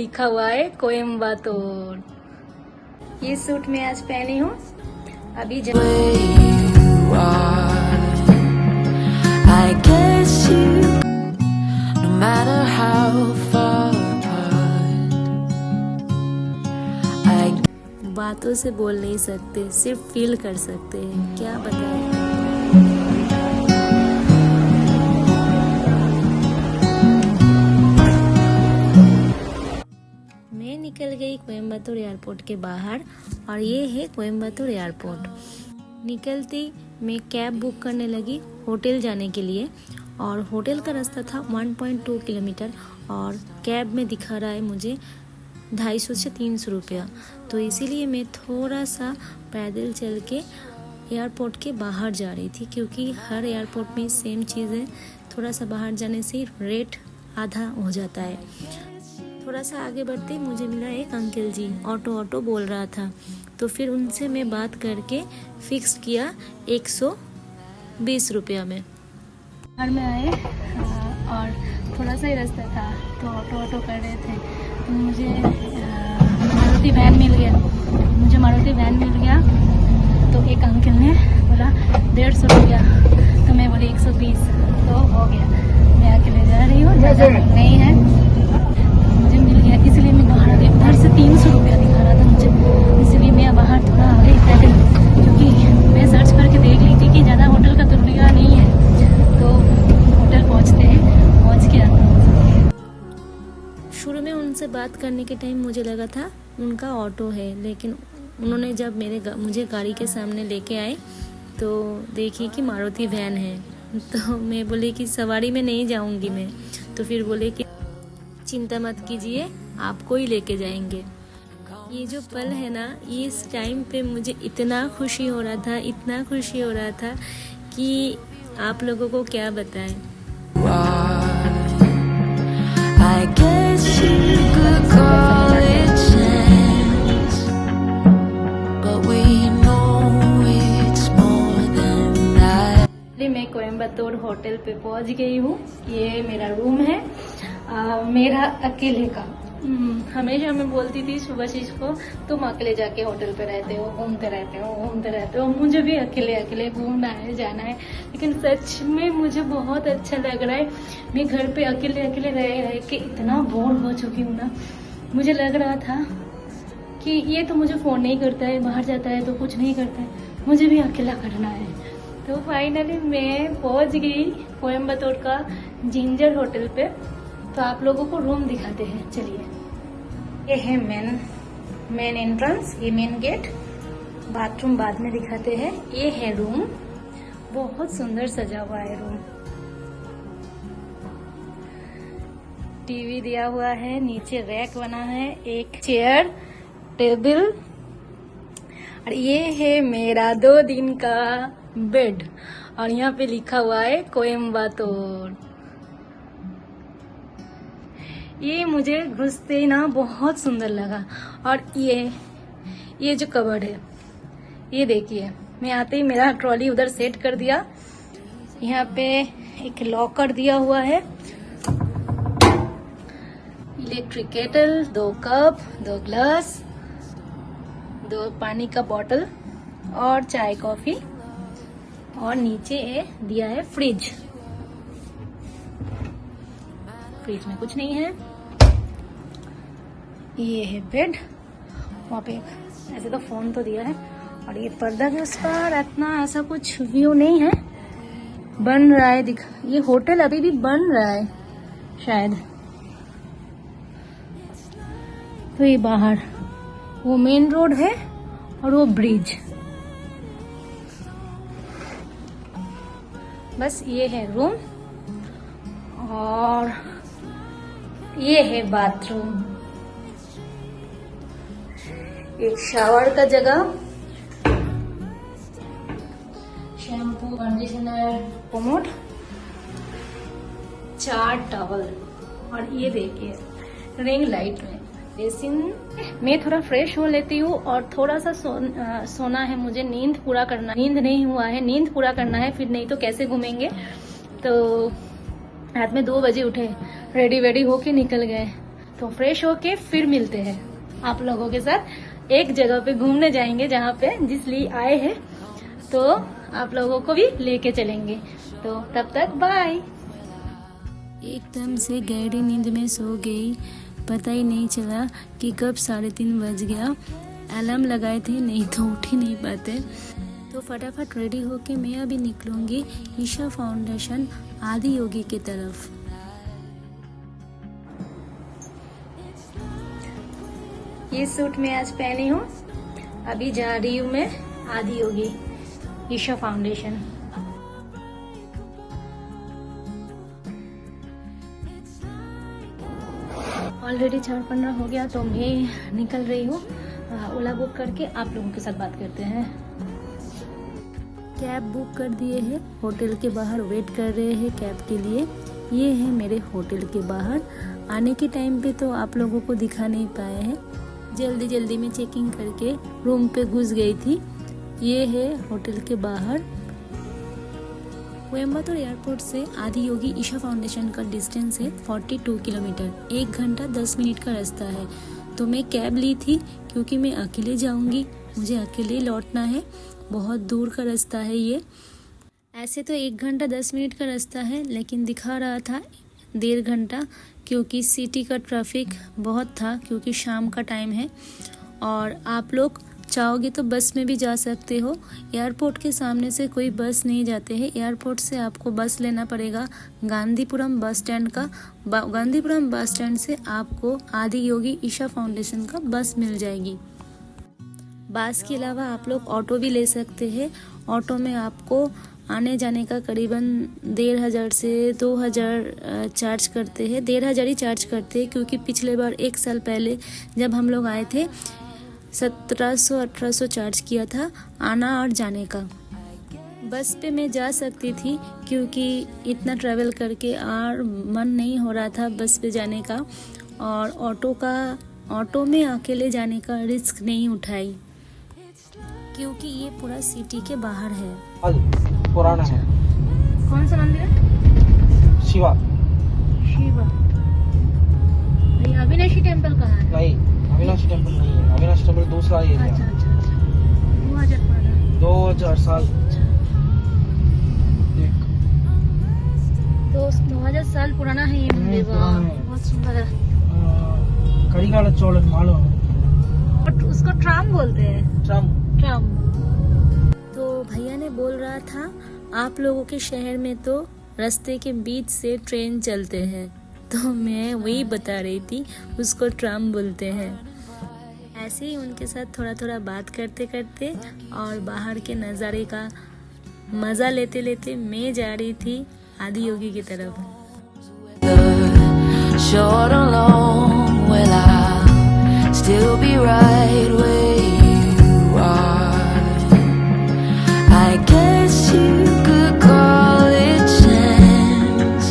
लिखा हुआ है कोयम्बतूर। ये सूट मैं आज पहनी हूँ। अभी I guess you, no matter how far apart, बातों से बोल नहीं सकते, सिर्फ फील कर सकते हैं। क्या बताएं। मैं निकल गई कोयम्बतूर एयरपोर्ट के बाहर और ये है कोयम्बतूर एयरपोर्ट। निकलती मैं कैब बुक करने लगी होटल जाने के लिए और होटल का रास्ता था 1.2 किलोमीटर और कैब में दिखा रहा है मुझे 250 से 300 रुपया। तो इसीलिए मैं थोड़ा सा पैदल चल के एयरपोर्ट के बाहर जा रही थी, क्योंकि हर एयरपोर्ट में सेम चीज़ है, थोड़ा सा बाहर जाने से रेट आधा हो जाता है। थोड़ा सा आगे बढ़ते मुझे मिला एक अंकल जी, ऑटो बोल रहा था। तो फिर उनसे मैं बात करके फिक्स किया 120 रुपया में। घर में आए और थोड़ा सा ही रास्ता था तो ऑटो कर रहे थे। तो मुझे मारुति वैन मिल गया। तो एक अंकल ने बोला 150 रुपया, तो मैं बोली 120, तो हो गया। मैं अकेले जा रही हूँ, ज़्यादा नहीं है, मुझे मिल गया। इसलिए मैं बाहर गई, उधर से 300 रुपया दिखा रहा था मुझे, इसलिए मैं बाहर थोड़ा आ गई पैदल, क्योंकि मैं सर्च करके देख ली थी कि ज़्यादा होटल का दूरिया नहीं है। तो होटल पहुँच के आता हूँ। शुरू में उनसे बात करने के टाइम मुझे लगा था उनका ऑटो है, लेकिन उन्होंने जब मुझे गाड़ी के सामने लेके आए तो देखी कि मारुति वैन है। तो मैं बोली कि सवारी में नहीं जाऊंगी मैं। तो फिर बोले कि चिंता मत कीजिए, आपको ही लेके जाएंगे। ये जो पल है ना, इस टाइम पे मुझे इतना खुशी हो रहा था कि आप लोगों को क्या बताएं। I guess you could call it chance, but we know it's more than that. मैं कोयम्बतूर होटल पे पहुंच गई हूँ। ये मेरा रूम है, मेरा अकेले का। हमेशा मैं बोलती थी सुभाशीष को, तुम अकेले जाके होटल पे रहते हो, घूमते रहते हो। मुझे भी अकेले घूमना है, जाना है। लेकिन सच में मुझे बहुत अच्छा लग रहा है। मैं घर पे अकेले रह के इतना बोर हो चुकी हूँ ना। मुझे लग रहा था कि ये तो मुझे फोन नहीं करता है, बाहर जाता है तो कुछ नहीं करता है, मुझे भी अकेला करना है। तो फाइनली मैं पहुंच गई कोयम्बतूर का जिंजर होटल पे। तो आप लोगों को रूम दिखाते हैं, चलिए। ये है मेन एंट्रेंस, ये मेन गेट। बाथरूम बाद में दिखाते हैं। ये है रूम, बहुत सुंदर सजा हुआ है रूम। टीवी दिया हुआ है, नीचे रैक बना है, एक चेयर, टेबल। और ये है मेरा 2 दिन का बेड और यहाँ पे लिखा हुआ है कोयम्बतूर। ये मुझे घुसते ही ना बहुत सुंदर लगा। और ये जो कबर्ड है, ये देखिए, मैं आते ही मेरा ट्रॉली उधर सेट कर दिया। यहाँ पे एक लॉकर दिया हुआ है, इलेक्ट्रिक केटल, 2 कप, 2 ग्लास, 2 पानी का बोतल और चाय कॉफी। और नीचे दिया है फ्रिज में कुछ नहीं है। ये है बेड, वहाँ पे ऐसे तो फोन तो दिया है। और ये पर्दा भी उस पर इतना ऐसा कुछ व्यू नहीं है, बन रहा है ये होटल अभी भी बन रहा है शायद। तो ये बाहर वो मेन रोड है और वो ब्रिज। बस ये है रूम और ये है बाथरूम। एक शावर का जगह, शैम्पू, कंडीशनर, कोमोड, 4 टॉवल। और ये देखिए रिंग लाइट में बेसिन। मैं थोड़ा फ्रेश हो लेती हूँ और थोड़ा सा सोना है मुझे, नींद पूरा करना है, फिर नहीं तो कैसे घूमेंगे। तो रात में 2 बजे उठे, रेडी होके निकल गए। तो फ्रेश होके फिर मिलते हैं आप लोगों के साथ। एक जगह पे घूमने जाएंगे जहाँ पे जिस लिए आए हैं, तो आप लोगों को भी लेके चलेंगे। तो तब तक बाय। एकदम से गहरी नींद में सो गई, पता ही नहीं चला कि कब 3:30 बज गया। अलार्म लगाए थे, नहीं तो उठ ही नहीं पाते। तो फटाफट रेडी होके मैं अभी निकलूंगी ईशा फाउंडेशन आदि योगी की तरफ। ये सूट मैं आज पहनी हूँ, अभी जा रही हूँ मैं आदि योगी ईशा फाउंडेशन। ऑलरेडी 4:15 हो गया, तो मैं निकल रही हूँ। ओला बुक करके आप लोगों के साथ बात करते हैं। कैब बुक कर दिए हैं, होटल के बाहर वेट कर रहे हैं कैब के लिए। ये है मेरे होटल के बाहर। आने के टाइम पे तो आप लोगों को दिखा नहीं पाए हैं, जल्दी जल्दी में चेकिंग करके रूम पे घुस गई थी। ये है होटल के बाहर। कोयम्बटूर एयरपोर्ट से आदि योगी ईशा फाउंडेशन का डिस्टेंस है 42 किलोमीटर। 1 घंटा 10 मिनट का रास्ता है। तो मैं कैब ली थी क्योंकि मैं अकेले जाऊंगी, मुझे अकेले लौटना है। बहुत दूर का रास्ता है ये। ऐसे तो 1 घंटा 10 मिनट का रास्ता है, लेकिन दिखा रहा था 1.5 घंटा, क्योंकि सिटी का ट्रैफिक बहुत था, क्योंकि शाम का टाइम है। और आप लोग चाहोगे तो बस में भी जा सकते हो। एयरपोर्ट के सामने से कोई बस नहीं जाते हैं। एयरपोर्ट से आपको बस लेना पड़ेगा गांधीपुरम बस स्टैंड का। गांधीपुरम बस स्टैंड से आपको आदि योगी ईशा फाउंडेशन का बस मिल जाएगी। बस के अलावा आप लोग ऑटो भी ले सकते हैं। ऑटो में आपको आने जाने का करीबन 1,500 से 2,000 चार्ज करते हैं। 1,500 ही चार्ज करते हैं, क्योंकि पिछले बार 1 साल पहले जब हम लोग आए थे 1700-1800 चार्ज किया था आना और जाने का। बस पे मैं जा सकती थी, क्योंकि इतना ट्रैवल करके और मन नहीं हो रहा था बस पे जाने का। और ऑटो में अकेले जाने का रिस्क नहीं उठाई, क्योंकि ये पूरा सिटी के बाहर है। पुराना है। कौन सा मंदिर है? शिवा। नहीं, अविनाशी टेम्पल कहाँ है? नहीं, अविनाशी टेम्पल नहीं है। अविनाशी टेम्पल दूसरा एरिया। अच्छा 2000 पुराना। 2000 साल। तो 2000 साल पुराना है ये मंदिर। पुराना है। बहुत सुंदर है। करिकाल चोलन मालूम है? और उसको ट्राम बोलते हैं। ट्राम। तो भैया ने बोल रहा था आप लोगों के शहर में तो रास्ते के बीच से ट्रेन चलते हैं, तो मैं वही बता रही थी, उसको ट्राम बोलते हैं। ऐसे ही उनके साथ थोड़ा थोड़ा बात करते करते और बाहर के नज़ारे का मज़ा लेते लेते मैं जा रही थी आदि योगी की तरफ। Short or long, well, I'll still be right where you are. I guess you could call it chance.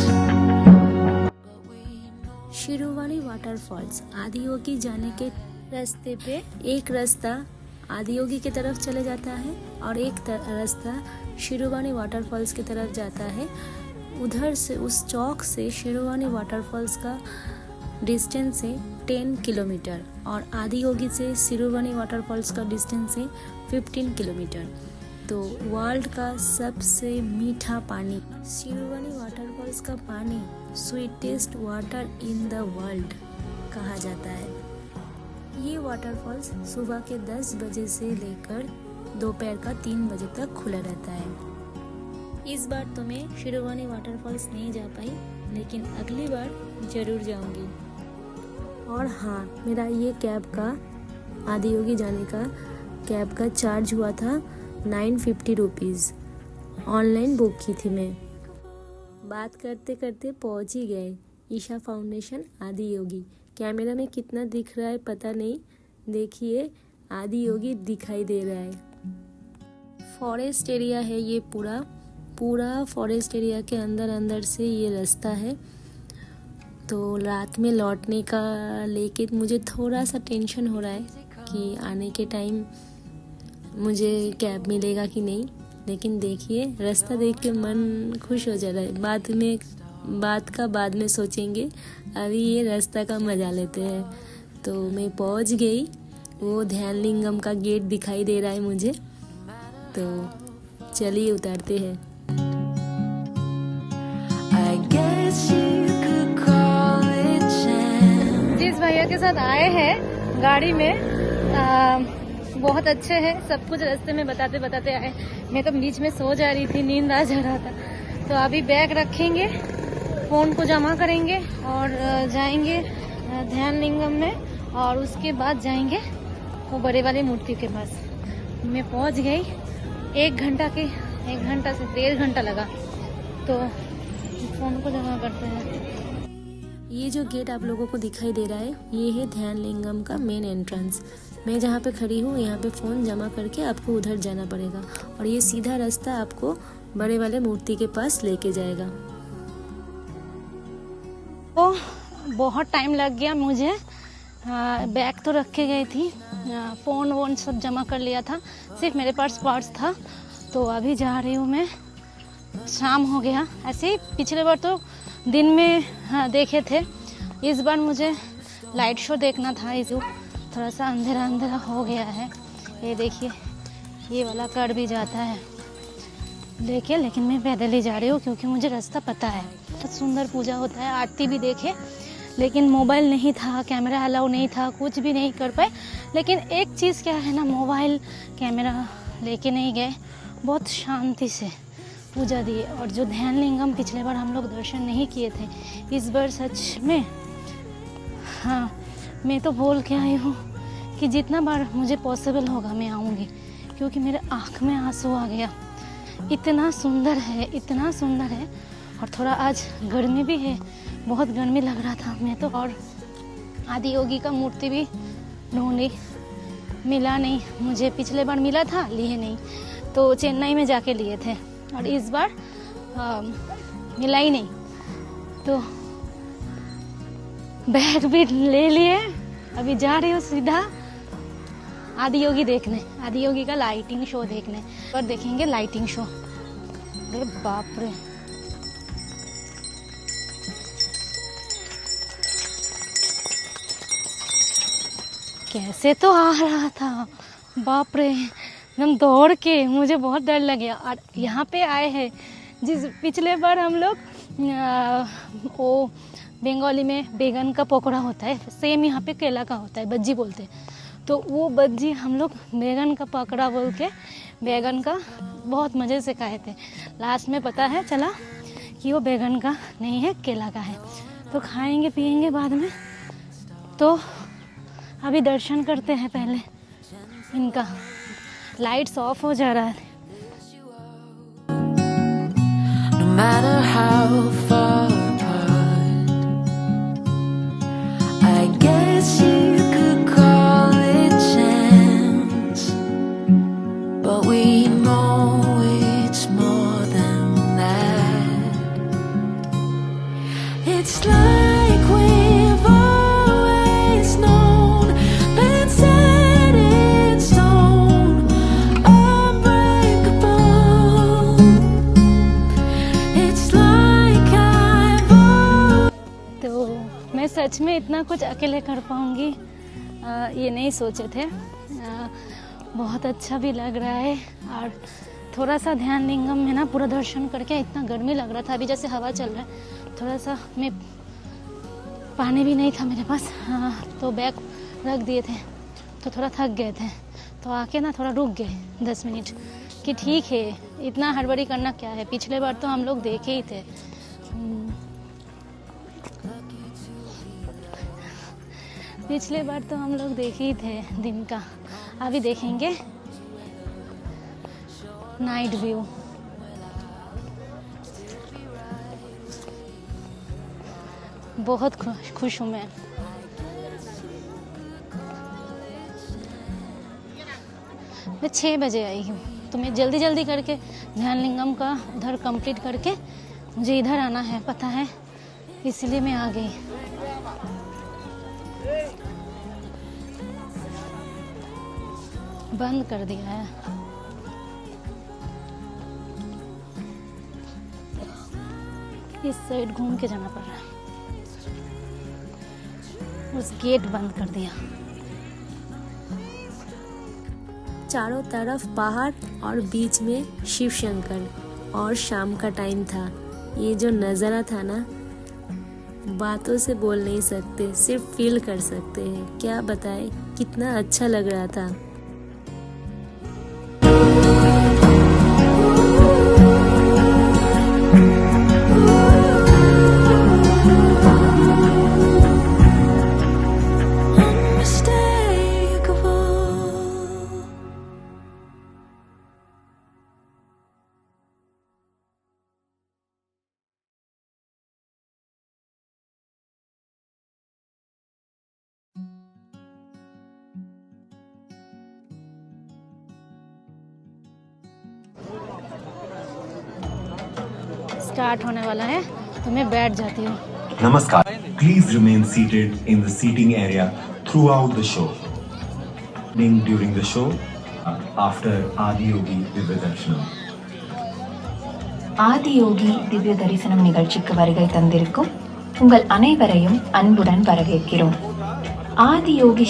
Siruvani waterfalls. Adi Yogi जाने के रास्ते पे एक रास्ता आदि योगी की तरफ चले जाता है और एक रास्ता शिरुवानी वाटरफॉल्स की तरफ जाता है। उधर से उस चौक से शिरुवानी वाटरफॉल्स का डिस्टेंस है 10 किलोमीटर और आदि योगी से शिरुवानी वाटरफॉल्स का डिस्टेंस है 15 किलोमीटर। तो वर्ल्ड का सबसे मीठा पानी, शिरुवानी वाटरफॉल्स का पानी sweetest water in the world कहा जाता है। ये वाटरफॉल्स सुबह के 10 बजे से लेकर दोपहर का 3 बजे तक खुला रहता है। इस बार तो मैं शिरुवानी वाटरफॉल्स नहीं जा पाई, लेकिन अगली बार जरूर जाऊंगी। और हाँ, मेरा ये कैब का आदि योगी जाने का कैब का चार्ज हुआ था 950 रुपीज़। ऑनलाइन बुक की थी मैं। बात करते करते पहुंच ही गए ईशा फाउंडेशन आदि योगी। कैमरा में कितना दिख रहा है पता नहीं, देखिए आदि योगी दिखाई दे रहा है। फॉरेस्ट एरिया है ये पूरा फॉरेस्ट एरिया के अंदर से ये रास्ता है। तो रात में लौटने का लेके मुझे थोड़ा सा टेंशन हो रहा है कि आने के टाइम मुझे कैब मिलेगा कि नहीं, लेकिन देखिए रास्ता देख के मन खुश हो जा रहा है। बाद में बात का बाद में सोचेंगे, अभी ये रास्ता का मजा लेते हैं। तो मैं पहुंच गई, वो ध्यान लिंगम का गेट दिखाई दे रहा है मुझे, तो चलिए उतारते हैं। I guess you could call it chance. जिस भैया के साथ आए हैं गाड़ी में बहुत अच्छे हैं, सब कुछ रास्ते में बताते बताते आए। मैं तो बीच में सो जा रही थी, नींद आ जा रहा था। तो अभी बैग रखेंगे, फ़ोन को जमा करेंगे और जाएंगे ध्यान लिंगम में, और उसके बाद जाएंगे वो बड़े वाली मूर्ति के पास। मैं पहुंच गई, 1 घंटा से 1.5 घंटा लगा। तो फ़ोन को जमा करते हैं। ये जो गेट आप लोगों को दिखाई दे रहा है, ये है ध्यान लिंगम का मेन एंट्रेंस। मैं जहाँ पे खड़ी हूँ यहाँ पे फ़ोन जमा करके आपको उधर जाना पड़ेगा, और ये सीधा रास्ता आपको बड़े वाले मूर्ति के पास लेके जाएगा। तो बहुत टाइम लग गया मुझे, बैग तो रख के गई थी, फ़ोन वोन सब जमा कर लिया था, सिर्फ मेरे पास पर्स था। तो अभी जा रही हूँ मैं, शाम हो गया। ऐसे ही पिछले बार तो दिन में देखे थे, इस बार मुझे लाइट शो देखना था। इस थोड़ा सा अंधेरा अंधेरा हो गया है। ये देखिए, ये वाला कर भी जाता है देखिए, लेकिन मैं पैदल ही जा रही हूँ क्योंकि मुझे रास्ता पता है। बहुत सुंदर पूजा होता है, आरती भी देखे, लेकिन मोबाइल नहीं था, कैमरा अलाउ नहीं था, कुछ भी नहीं कर पाए। लेकिन एक चीज़ क्या है ना, मोबाइल कैमरा लेके नहीं गए, बहुत शांति से पूजा दिए। और जो ध्यान लिंगम पिछले बार हम लोग दर्शन नहीं किए थे, इस बार सच में हाँ, मैं तो बोल के आई हूँ कि जितना बार मुझे पॉसिबल होगा मैं आऊँगी, क्योंकि मेरे आँख में आंसू आ गया। इतना सुंदर है, इतना सुंदर है। और थोड़ा आज गर्मी भी है, बहुत गर्मी लग रहा था मैं तो। और आदि योगी का मूर्ति भी ढूंढी, मिला नहीं मुझे। पिछले बार मिला था, लिए नहीं, तो चेन्नई में जाके लिए थे, और इस बार मिला ही नहीं। तो बैग भी ले लिए, अभी जा रही हूँ सीधा आदि योगी देखने, आदि योगी का लाइटिंग शो देखने। और देखेंगे लाइटिंग शो। अरे बाप रे, कैसे तो आ रहा था, बाप रे, एकदम दौड़ के, मुझे बहुत डर लग गया। और यहाँ पे आए हैं, जिस पिछले बार हम लोग वो बंगाली में बैगन का पकौड़ा होता है, सेम यहाँ पे केला का होता है, बज्जी बोलते हैं। तो वो बज्जी हम लोग बैगन का पकौड़ा बोल के बैगन का बहुत मज़े से खाए थे। लास्ट में पता है चला कि वो बैगन का नहीं है, केला का है। तो खाएंगे पिएंगे बाद में। तो अभी दर्शन करते हैं पहले इनका। लाइट्स ऑफ हो जा रहा है। No matter how far apart, I guess you could call it chance, but we know it's more than that. It's like we've always known, been set in stone, unbreakable. It's like I've always. तो मैं सच में इतना कुछ अकेले कर पाऊंगी ये नहीं सोचे थे। बहुत अच्छा भी लग रहा है। और थोड़ा सा ध्यान लिंगम में ना पूरा दर्शन करके इतना गर्मी लग रहा था, अभी जैसे हवा चल रहा है। थोड़ा सा मैं पानी भी नहीं था मेरे पास, तो बैग रख दिए थे, तो थोड़ा थक गए थे। तो आके ना थोड़ा रुक गए 10 मिनट कि ठीक है, इतना हड़बड़ी करना क्या है। पिछले बार तो हम लोग देखे ही थे। पिछले बार तो हम लोग देखे ही थे दिन का। अभी देखेंगे नाइट व्यू। बहुत खुश हूँ मैं। मैं 6 बजे आई हूँ, तो मैं जल्दी जल्दी करके ध्यान लिंगम का उधर कंप्लीट करके मुझे इधर आना है, पता है, इसलिए मैं आ गई। बंद कर दिया है। इस साइड घूम के जाना पड़ रहा है। उस गेट बंद कर दिया। चारों तरफ पहाड़ और बीच में शिव शंकर, और शाम का टाइम था। ये जो नज़ारा था ना, बातों से बोल नहीं सकते, सिर्फ फील कर सकते हैं। क्या बताएं, कितना अच्छा लग रहा था। Unmistakable. स्टार्ट होने वाला है तो मैं बैठ जाती हूँ। Namaskar. Please remain seated in the seating area throughout the show. During the show, after Adiyogi Divya Darshanam. Adiyogi திவ்ய தரிசனம் நிகழ்ச்சிக்கு வருகை தந்திருக்கும் உங்கள் அனைவரையும் அன்புடன் வரவேற்கிறோம். Adiyogi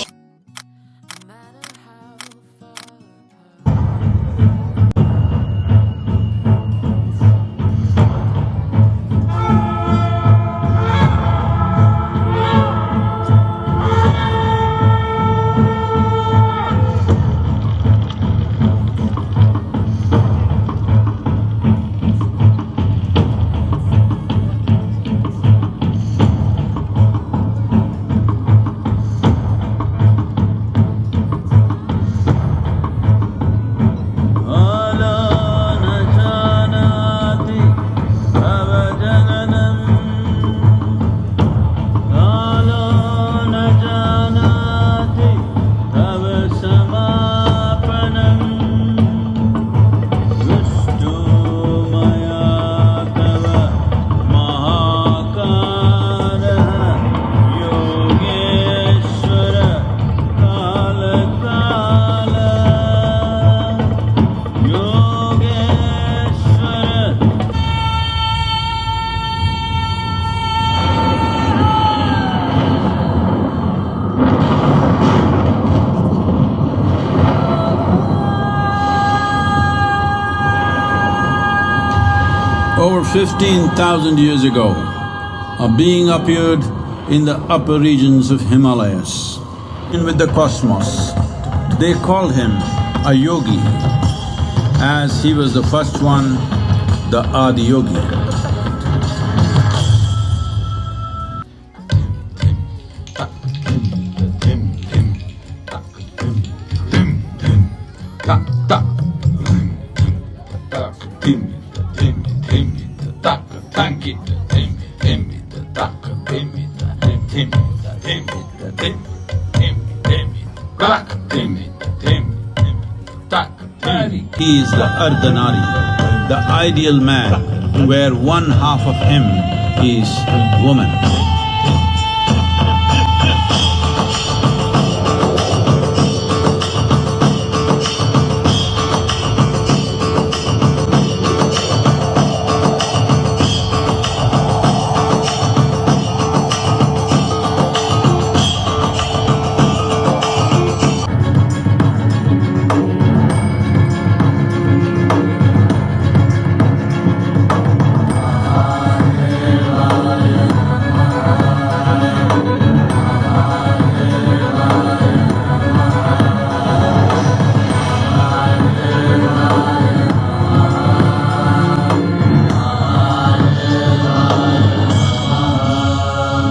Over 15,000 years ago, a being appeared in the upper regions of Himalayas. In with the cosmos, they called him a yogi, as he was the first one, the Adi Yogi. He is the Ardhanari, the ideal man, where one half of him is woman.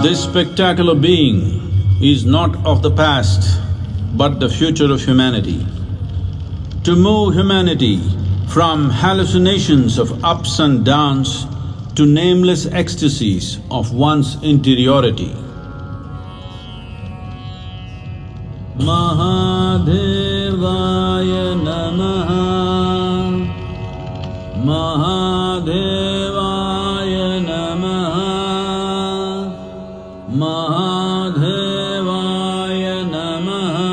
This spectacular being is not of the past, but the future of humanity. To move humanity from hallucinations of ups and downs to nameless ecstasies of one's interiority. Mahadevaya Namaha, Mahadevaya Namaha, Mahadevaya Namaha.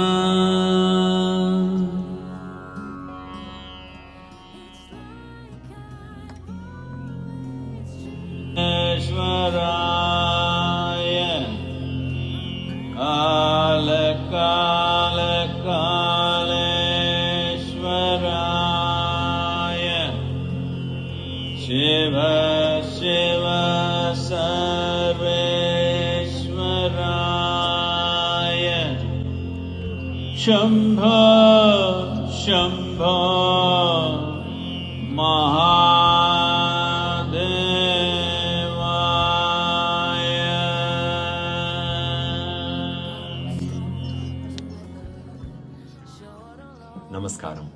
Shambho Shambho Namaskaram.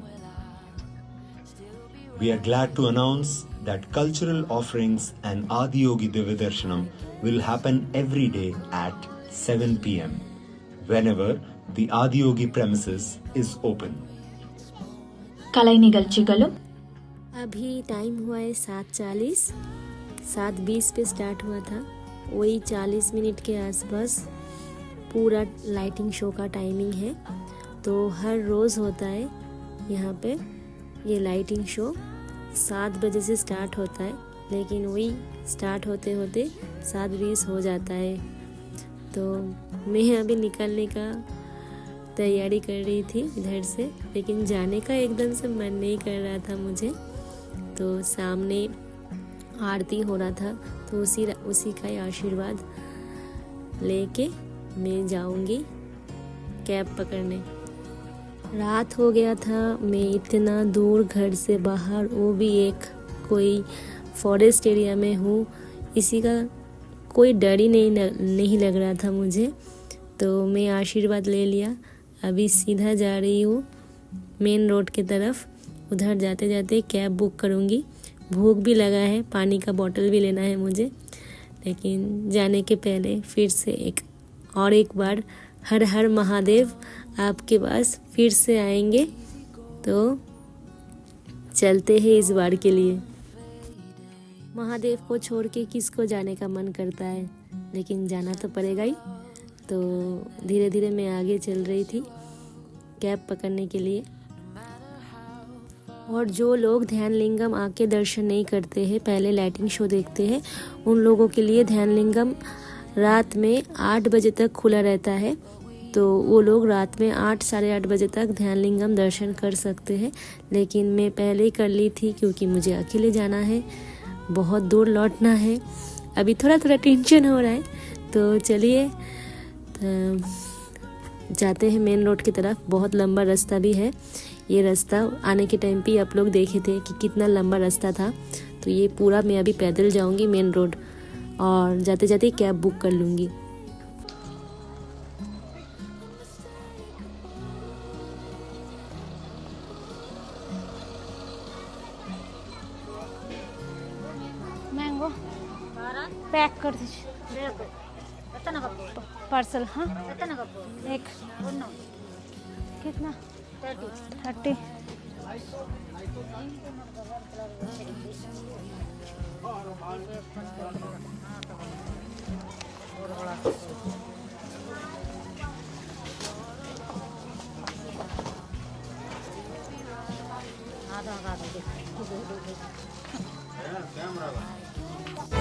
We are glad to announce that cultural offerings and Adiyogi Divyadarshanam will happen every day at 7 p.m. whenever the Adiyogi premises is open. கலை நிகழ்ச்சிகளும் अभी time हुआ है 7:40, 7:20 पे start हुआ था। वही 40 minute के आसपास पूरा लाइटिंग शो का टाइमिंग है। तो हर रोज़ होता है यहाँ पे ये लाइटिंग शो। 7 बजे से स्टार्ट होता है, लेकिन वही स्टार्ट होते होते 7:20 हो जाता है। तो मैं अभी निकलने का तैयारी कर रही थी इधर से, लेकिन जाने का एकदम से मन नहीं कर रहा था मुझे। तो सामने आरती हो रहा था, तो उसी का ही आशीर्वाद लेके मैं जाऊंगी कैब पकड़ने। रात हो गया था, मैं इतना दूर घर से बाहर, वो भी एक कोई फॉरेस्ट एरिया में हूँ। इसी का कोई डर ही नहीं लग रहा था मुझे। तो मैं आशीर्वाद ले लिया। अभी सीधा जा रही हूँ मेन रोड की तरफ। उधर जाते जाते कैब बुक करूँगी। भूख भी लगा है, पानी का बोतल भी लेना है मुझे। लेकिन जाने के पहले फिर से एक बार हर हर महादेव आपके पास फिर से आएंगे। तो चलते हैं इस बार के लिए। महादेव को छोड़ के किसको जाने का मन करता है, लेकिन जाना तो पड़ेगा ही। तो धीरे धीरे मैं आगे चल रही थी कैब पकड़ने के लिए। और जो लोग ध्यान लिंगम आके दर्शन नहीं करते हैं, पहले लाइटिंग शो देखते हैं, उन लोगों के लिए ध्यान लिंगम रात में 8 बजे तक खुला रहता है। तो वो लोग रात में 8 साढ़े 8 बजे तक ध्यान लिंगम दर्शन कर सकते हैं। लेकिन मैं पहले ही कर ली थी, क्योंकि मुझे अकेले जाना है, बहुत दूर लौटना है। अभी थोड़ा टेंशन हो रहा है। तो चलिए जाते हैं मेन रोड की तरफ। बहुत लंबा रास्ता भी है। ये रास्ता आने के टाइम पे आप लोग देखे थे कि कितना लंबा रास्ता था। तो ये पूरा मैं अभी पैदल जाऊंगी मेन रोड, और जाते जाते कैब बुक कर लूँगी। मैंगो पैक कर दीजिए पार्सल। हाँ एक कितना 30।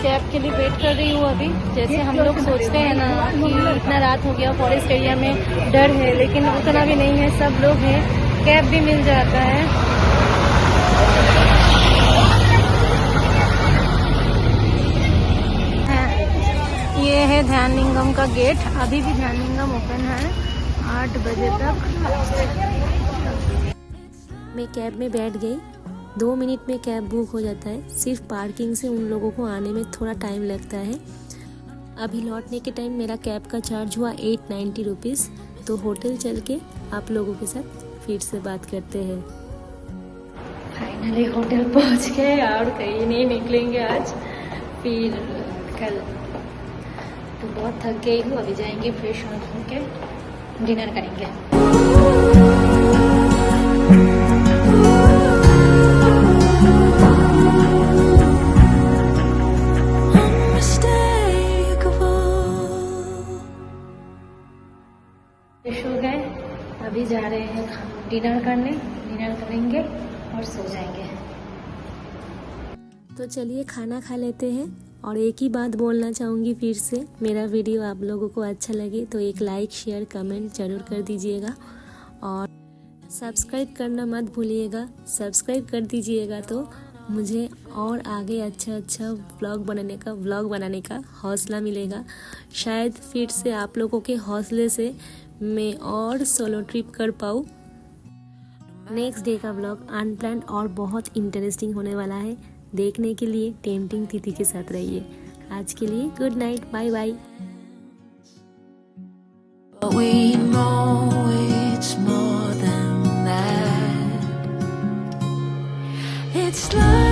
कैब के लिए वेट कर रही हूँ अभी। जैसे हम लोग सोचते हैं ना कि इतना रात हो गया, फॉरेस्ट एरिया में डर है, लेकिन उतना भी नहीं है। सब लोग हैं, कैब भी मिल जाता है। ये है ध्यान लिंगम का गेट। अभी भी ध्यान लिंगम ओपन है 8 बजे तक। मैं कैब में बैठ गई। 2 मिनट में कैब बुक हो जाता है। सिर्फ पार्किंग से उन लोगों को आने में थोड़ा टाइम लगता है। अभी लौटने के टाइम मेरा कैब का चार्ज हुआ 890 रुपीज़। तो होटल चल के आप लोगों के साथ फिर से बात करते हैं। फाइनली होटल पहुंच गए और कहीं नहीं निकलेंगे आज, फिर कल। तो बहुत थक गई हूँ। अभी जाएंगे फ्रेश होके डिनर करेंगे। फ्रेश हो गए, अभी जा रहे हैं डिनर करने। डिनर करेंगे और सो जाएंगे। तो चलिए खाना खा लेते हैं। और एक ही बात बोलना चाहूँगी फिर से, मेरा वीडियो आप लोगों को अच्छा लगे तो एक लाइक शेयर कमेंट ज़रूर कर दीजिएगा। और सब्सक्राइब करना मत भूलिएगा। सब्सक्राइब कर दीजिएगा तो मुझे और आगे अच्छा व्लॉग बनाने का हौसला मिलेगा। शायद फिर से आप लोगों के हौसले से मैं और सोलो ट्रिप कर पाऊँ। नेक्स्ट डे का व्लॉग अनप्लान्ड और बहुत इंटरेस्टिंग होने वाला है। देखने के लिए टेम्पटिंग तिथि के साथ रहिए। आज के लिए good night, bye bye. But we know it's more than that. It's like